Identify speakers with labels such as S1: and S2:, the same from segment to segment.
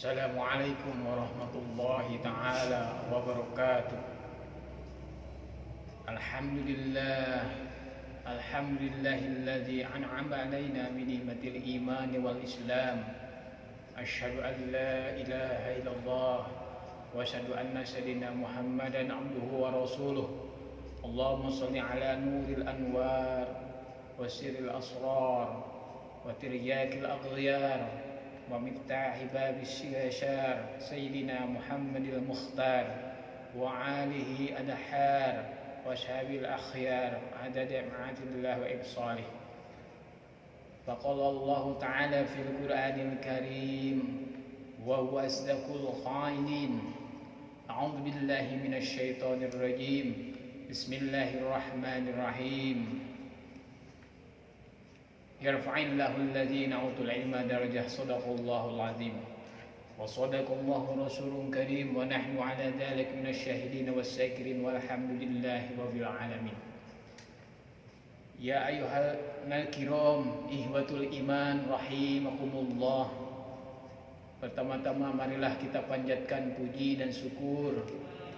S1: Assalamualaikum warahmatullahi ta'ala wabarakatuh. Alhamdulillah. Alhamdulillahilladzi an'ama alaina bi ni'matil imani wal islam. Asyhadu an la ilaha illallah wa asyhadu anna sayyidina Muhammadan abduhu wa rasuluh. Allahumma shalli ala nuril anwar wa sirril asrar wa tiryakil aghyar wa miftahi babis syashar sayyidina Muhammadil Mukhtar wa alihi adhar wa sahbil akhyar adada ma'atillah wa ibsalih. Faqala Allah ta'ala fil Qur'anil Karim wa huwa asdaqul qailin. A'udzu billahi minasy syaithanir rajim. Bismillahirrahmanirrahim. Yarfa'illahu alladhina utul ilma darajah. Sadaqallahul azim wa sadaqallahu rasulun karim wa nahnu ala dhalik minasyahidin was-syakirin walhamdulillahi rabbil alamin. Ya ayyuhal kiram ihwatul iman rahimakumullah. Pertama-tama marilah kita panjatkan puji dan syukur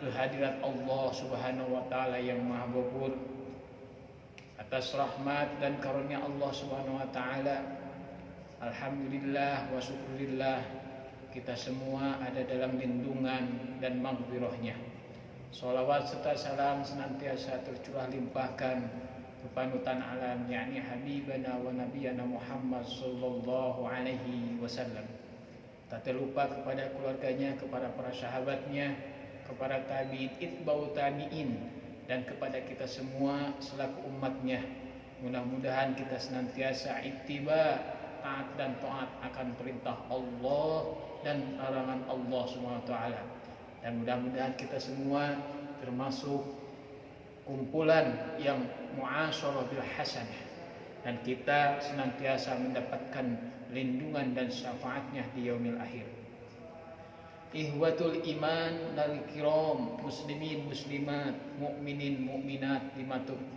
S1: kehadirat Allah Subhanahu wa taala yang Maha Ghafur atas rahmat dan karunia Allah Subhanahu wa taala. Alhamdulillah wa syukurillah, kita semua ada dalam lindungan dan maghfirahnya. Shalawat serta salam senantiasa tercurah limpahkan ke panutan alam, yakni habibana wa nabiyana Muhammad sallallahu alaihi wasallam. Tak terlupa kepada keluarganya, kepada para sahabatnya, kepada tabi'in, itba'u tabi'in, dan kepada kita semua selaku umatnya. Mudah-mudahan kita senantiasa ittiba, taat dan taat akan perintah Allah dan larangan Allah SWT. Dan mudah-mudahan kita semua termasuk kumpulan yang mu'asyarah bil hasanah, dan kita senantiasa mendapatkan lindungan dan syafaatnya di yaumil akhir. Ihwatul iman dari kiram, muslimin muslimat, mukminin mukminat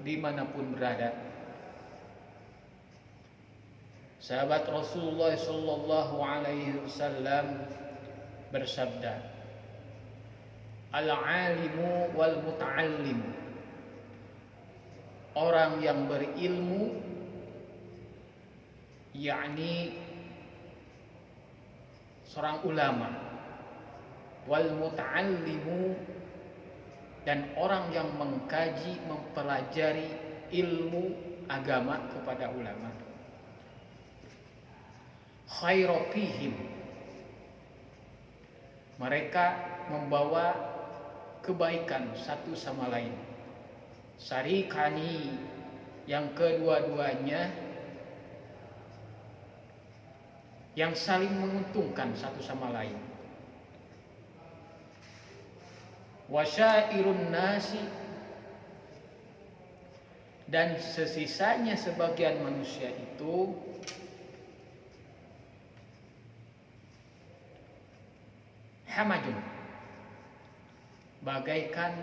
S1: dimanapun berada. Sahabat Rasulullah sallallahu alaihi wasallam bersabda, al-alimu wal muta'allim, orang yang berilmu, yakni seorang ulama, wal muta'allimu, dan orang yang mengkaji, mempelajari ilmu agama kepada ulama. Khairu fihim, mereka membawa kebaikan satu sama lain. Syarikani, yang kedua-duanya yang saling menguntungkan satu sama lain. Wasyairun nasi, dan sesisanya sebagian manusia itu hamajun, bagaikan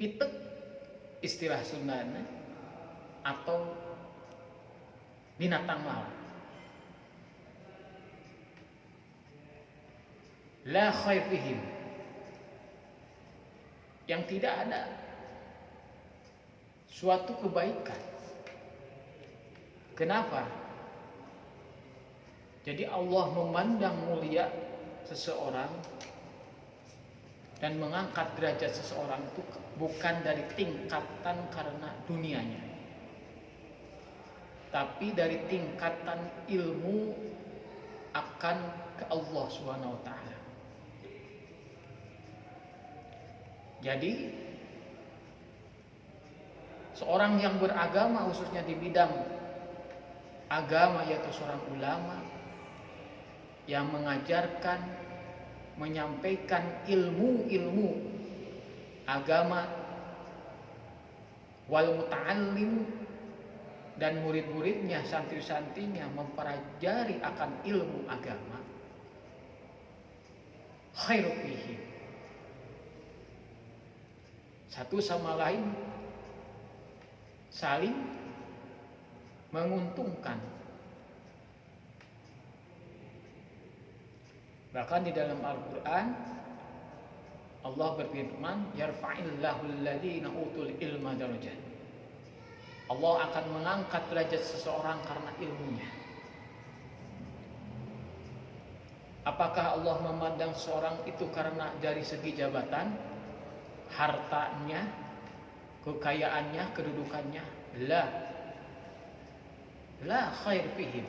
S1: pitek istilah Sundana, atau binatang laut. La khair fihim, yang tidak ada suatu kebaikan. Kenapa? Jadi Allah memandang mulia seseorang dan mengangkat derajat seseorang itu bukan dari tingkatan karena dunianya, tapi dari tingkatan ilmu akan ke Allah Subhanahu wa taala. Jadi seorang yang beragama, khususnya di bidang agama, yaitu seorang ulama yang mengajarkan, menyampaikan ilmu-ilmu agama, wal muta'allim, dan murid-muridnya, santri-santrinya mempelajari akan ilmu agama. Khairu fihi, satu sama lain saling menguntungkan. Bahkan di dalam Al-Quran Allah berfirman, yarfa'illahu alladhina utul ilma darajat. Allah akan mengangkat derajat seseorang karena ilmunya. Apakah Allah memandang seorang itu karena dari segi jabatan, hartanya, kekayaannya, kedudukannya? La khair fihim.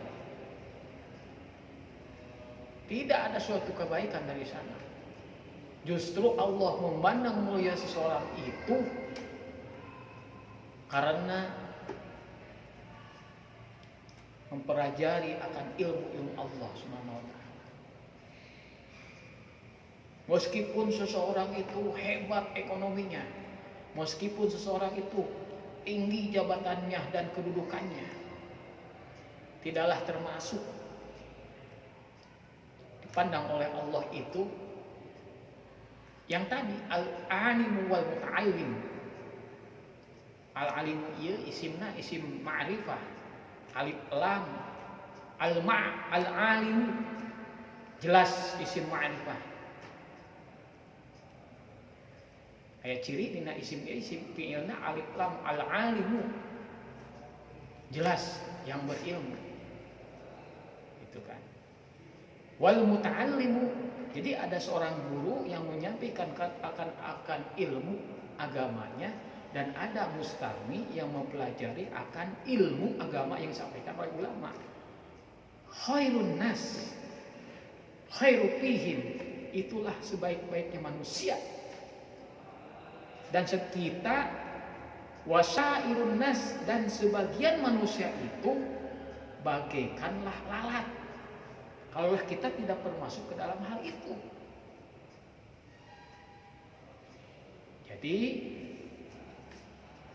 S1: Tidak ada suatu kebaikan dari sana. Justru Allah memandang mulia seseorang itu karena mempelajari akan ilmu Allah Subhanahu wa taala. Meskipun seseorang itu hebat ekonominya, meskipun seseorang itu tinggi jabatannya dan kedudukannya, tidaklah termasuk dipandang oleh Allah itu yang tadi al-alimu wal muta'allim. Al-alimu ieu isimna isim ma'rifah, alif lam. Al-alimu jelas isim ma'rifah. Aya ciri dina isim fi'ilna alif lam. Al-alimu jelas yang berilmu. Itu kan. Wal muta'allimu, jadi ada seorang guru yang menyampaikan akan ilmu agamanya, dan ada mustami yang mempelajari akan ilmu agama yang disampaikan oleh ulama. Khairun nas khairu fihim, itulah sebaik-baiknya manusia. Dan kita wasairun nas, dan sebagian manusia itu bagaikanlah lalat. Kalaulah kita tidak termasuk ke dalam hal itu. Jadi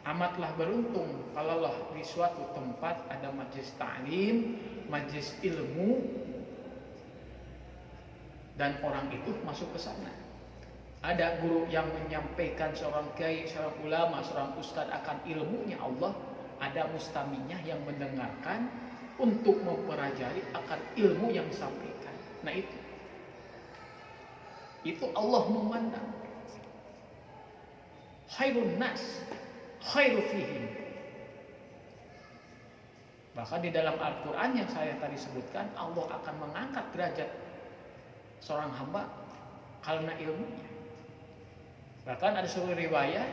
S1: amatlah beruntung kalaulah di suatu tempat ada majelis ta'lim, majelis ilmu, dan orang itu masuk ke sana. Ada guru yang menyampaikan, seorang kiai, seorang ulama, seorang ustadz akan ilmunya Allah. Ada mustaminya yang mendengarkan untuk mempelajari akan ilmu yang disampaikan. Nah itu Allah memandang khairun nas khairu fihim. Bahkan di dalam Al-Quran yang saya tadi sebutkan, Allah akan mengangkat derajat seorang hamba karena ilmunya. Bahkan ada sebuah riwayat,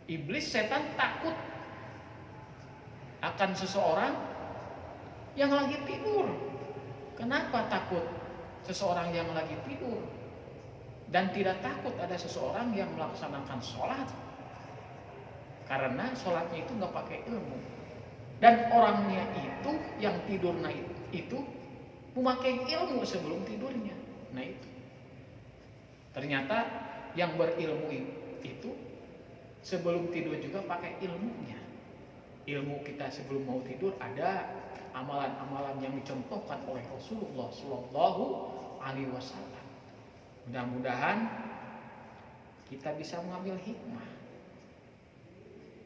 S1: iblis, setan takut akan seseorang yang lagi tidur. Kenapa takut seseorang yang lagi tidur? Dan tidak takut ada seseorang yang melaksanakan sholat, karena sholatnya itu nggak pakai ilmu. Dan orangnya itu yang tidurnya itu memakai ilmu sebelum tidurnya. Nah itu ternyata yang berilmu itu sebelum tidur juga pakai ilmunya. Ilmu kita sebelum mau tidur ada amalan-amalan yang dicontohkan oleh Rasulullah Sallallahu Alaihi Wasallam. Mudah-mudahan kita bisa mengambil hikmah,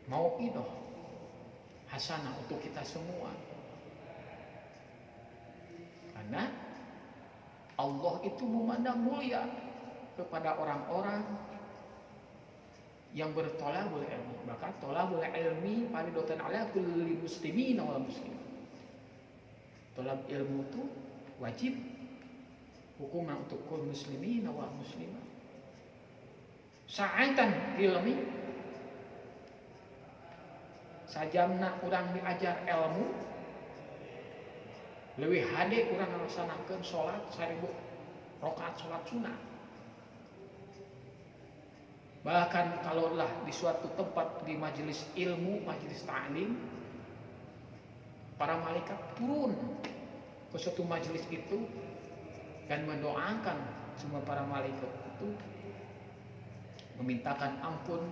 S1: mau'idah hasanah untuk kita semua. Karena Allah itu memandang mulia kepada orang-orang yang bertolabul ilmi. Maka tolabul ilmi fardhatun ala kulli muslimin wal muslimat. Tolab ilmu itu wajib hukuman untuk kaum muslimin wal muslimat. Sa'atan ilmi, sajamna urang diajar ilmu, leuwih hade urang ngalaksanakeun salat 1000 rakaat salat sunat. Bahkan kalaulah di suatu tempat di majelis ilmu, majelis ta'lim, para malaikat turun ke suatu majelis itu dan mendoakan semua para malaikat itu, memintakan ampun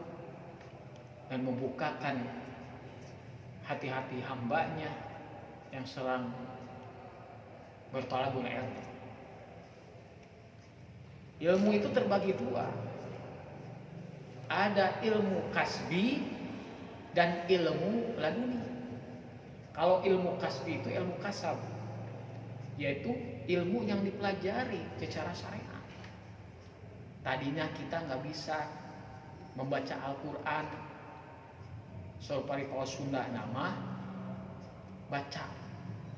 S1: dan membukakan hati-hati hambanya yang sedang bertolabul ilmu. Ilmu itu terbagi dua. Ada ilmu kasbi dan ilmu laduni. Kalau ilmu kasbi itu ilmu kasab, yaitu ilmu yang dipelajari secara syariat. Tadinya kita nggak bisa membaca Al-Quran, sorpari paus Sunda nama baca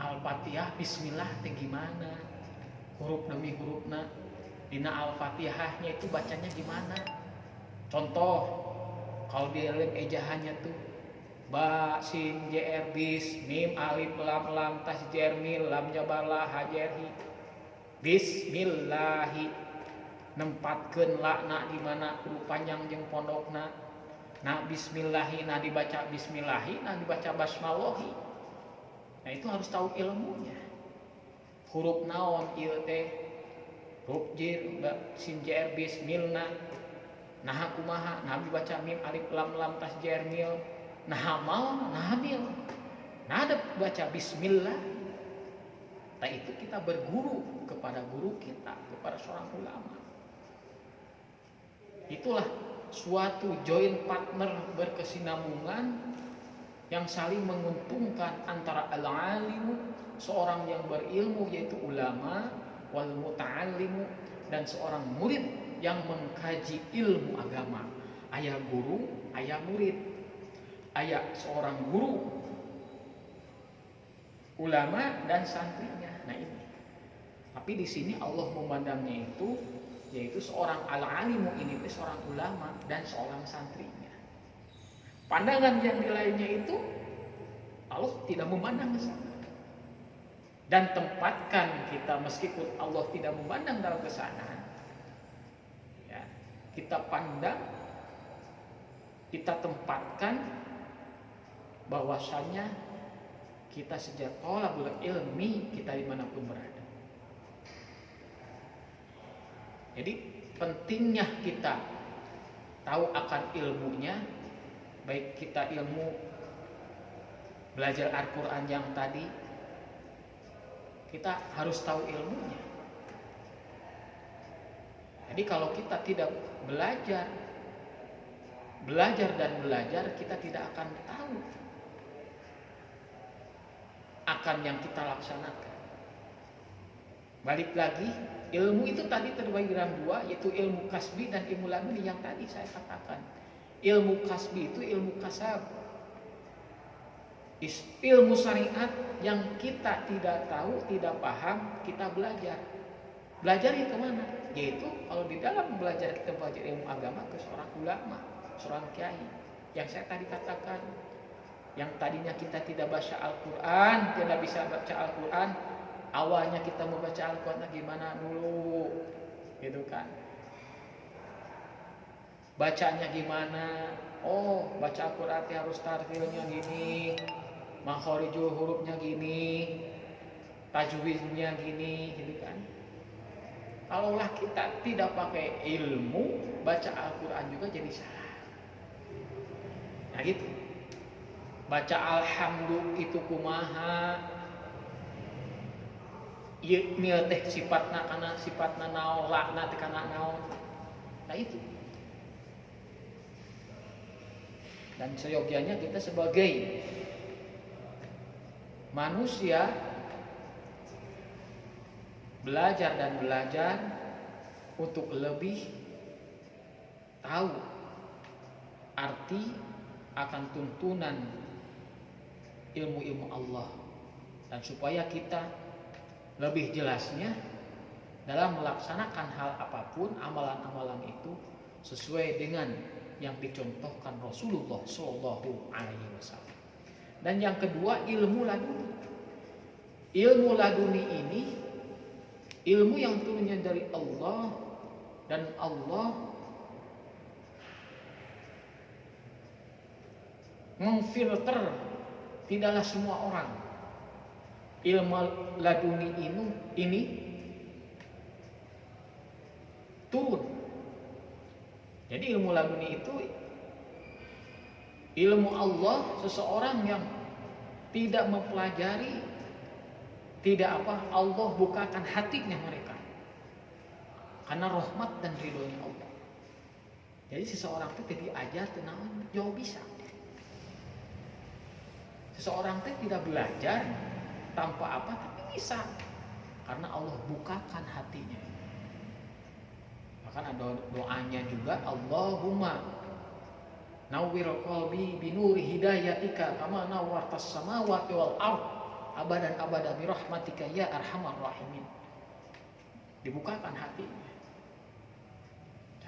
S1: Al-Fatihah Bismillah teh gimana, huruf demi hurufna dina Al-Fatihahnya itu bacanya gimana. Contoh, kalau di dalam ejahannya tuh ba sin jer bis mim alif lam lam tas jer mil lam jabarlah hajerhi bismillahi nempatkeun lakna di mana huruf panjang jeung pondokna. Nah bismillahi nah dibaca bismillahi nah dibaca basmallahi. Nah itu harus tahu ilmunya. Huruf naon ieu teh huruf jir sin jer bismilna nah kumaha nah dibaca mim alif lam lam tas jer mil nah mal nah mil nah ada baca bismillah. Nah itu kita berguru kepada guru kita, kepada seorang ulama. Itulah suatu joint partner berkesinambungan yang saling menguntungkan antara al-alimu, seorang yang berilmu yaitu ulama, wal muta'allimu, dan seorang murid yang mengkaji ilmu agama. Aya guru, aya murid. Aya seorang guru, ulama dan santrinya. Nah ini. Tapi di sini Allah memandangnya itu yaitu seorang al-alimu ini seorang ulama dan seorang santrinya. Pandangan yang di lainnya itu Allah tidak memandang ke sana. Dan tempatkan kita meskipun Allah tidak memandang dalam ke sana. Ya, kita pandang, kita tempatkan bahwasanya kita sejak tolabul ilmi kita dimanapun berada. Jadi pentingnya kita tahu akan ilmunya, baik kita ilmu belajar Al-Quran yang tadi, kita harus tahu ilmunya. Jadi kalau kita tidak belajar dan belajar, kita tidak akan tahu akan yang kita laksanakan. Balik lagi, ilmu itu tadi terbagi dalam dua, yaitu ilmu kasbi dan ilmu laduni yang tadi saya katakan. Ilmu kasbi itu ilmu kasab, ilmu syariat yang kita tidak tahu, tidak paham, kita belajar. Belajar itu mana? Yaitu kalau di dalam belajar kita belajar ilmu agama ke seorang ulama, seorang kiai. Yang saya tadi katakan, yang tadinya kita tidak baca Al-Quran, tidak bisa baca Al-Quran, awalnya kita membaca Al-Quran gimana dulu, gitu kan? Bacanya gimana? Oh, baca Al-Quran harus tartilnya gini, makhorijul hurufnya gini, tajwidnya gini, gitu kan? Kalaulah kita tidak pakai ilmu, baca Al-Quran juga jadi salah. Nah gitu. Baca alhamdulillah itu kumaha? Ieu teh sifatna kana sifatna naon, lakna teh kana naon. Nah itu. Dan seyogyanya kita sebagai manusia belajar dan belajar untuk lebih tahu arti akan tuntunan ilmu-ilmu Allah, dan supaya kita lebih jelasnya dalam melaksanakan hal apapun, amalan-amalan itu sesuai dengan yang dicontohkan Rasulullah Shallallahu Alaihi Wasallam. Dan yang kedua, ilmu laduni. Ilmu laduni ini ilmu yang turunnya dari Allah, dan Allah memfilter tidaklah semua orang. Ilmu laduni ini turun. Jadi ilmu laduni itu ilmu Allah, seseorang yang tidak mempelajari, tidak apa, Allah bukakan hatinya mereka karena rahmat dan ridhonya Allah. Jadi seseorang itu tidak diajar tenang jauh bisa. Seseorang itu tidak belajar tanpa apa, tapi bisa. karena Allah bukakan hatinya. Bahkan ada doanya juga, Allahumma nawwir qalbi binuri hidayatika kama nawwartas samawati wal ard abadan abada bi rahmatika ya arhamar rahimin. Dibukakan hatinya.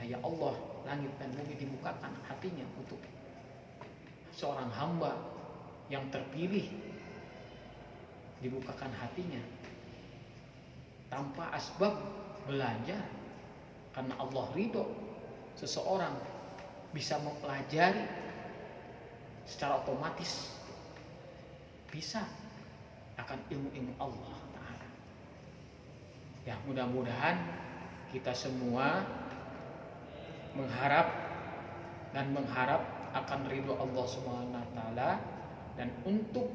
S1: Ya Allah, langit dan bumi dibukakan hatinya untuk seorang hamba yang terpilih, dibukakan hatinya tanpa asbab belajar, karena Allah ridho seseorang bisa mempelajari secara otomatis, bisa akan ilmu-ilmu Allah Ta'ala. Ya, mudah-mudahan kita semua mengharap akan ridho Allah Subhanahu wa Ta'ala, dan untuk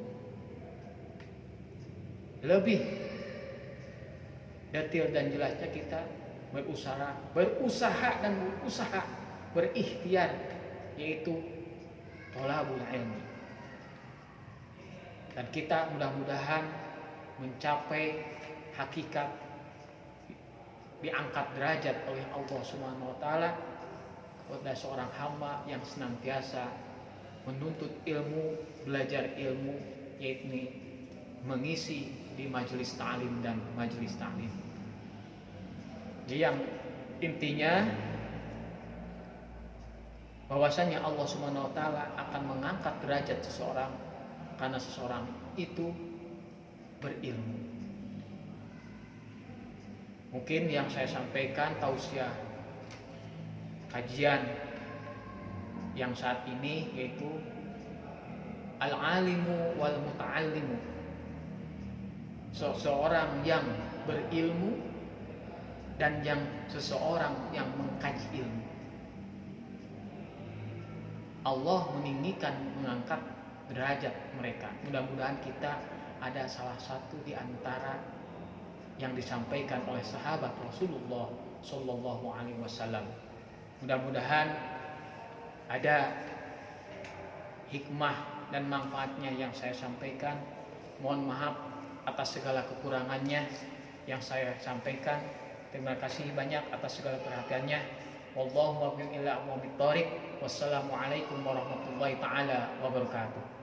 S1: lebih detail dan jelasnya kita berusaha berikhtiar, yaitu thalabul ilmi. Dan kita mudah-mudahan mencapai hakikat, diangkat derajat oleh Allah Subhanahu wa Ta'ala kepada seorang hamba yang senantiasa menuntut ilmu, belajar ilmu, yaitu mengisi di majelis ta'lim dan majelis ta'lim. Jadi yang intinya bahwasanya Allah Subhanahu wa Ta'ala akan mengangkat derajat seseorang karena seseorang itu berilmu. Mungkin yang saya sampaikan tausiah kajian yang saat ini yaitu al-alimu wal muta'allimu, seseorang yang berilmu dan seseorang yang mengkaji ilmu. Allah meninggikan, mengangkat derajat mereka. Mudah-mudahan kita ada salah satu di antara yang disampaikan oleh sahabat Rasulullah Sallallahu Alaihi Wasallam. Mudah-mudahan ada hikmah dan manfaatnya yang saya sampaikan. Mohon maaf atas segala kekurangannya yang saya sampaikan. Terima kasih banyak atas segala perhatiannya. Wallahu muwaffiq ila aqwamit thoriq. Wassalamualaikum warahmatullahi taala wabarakatuh.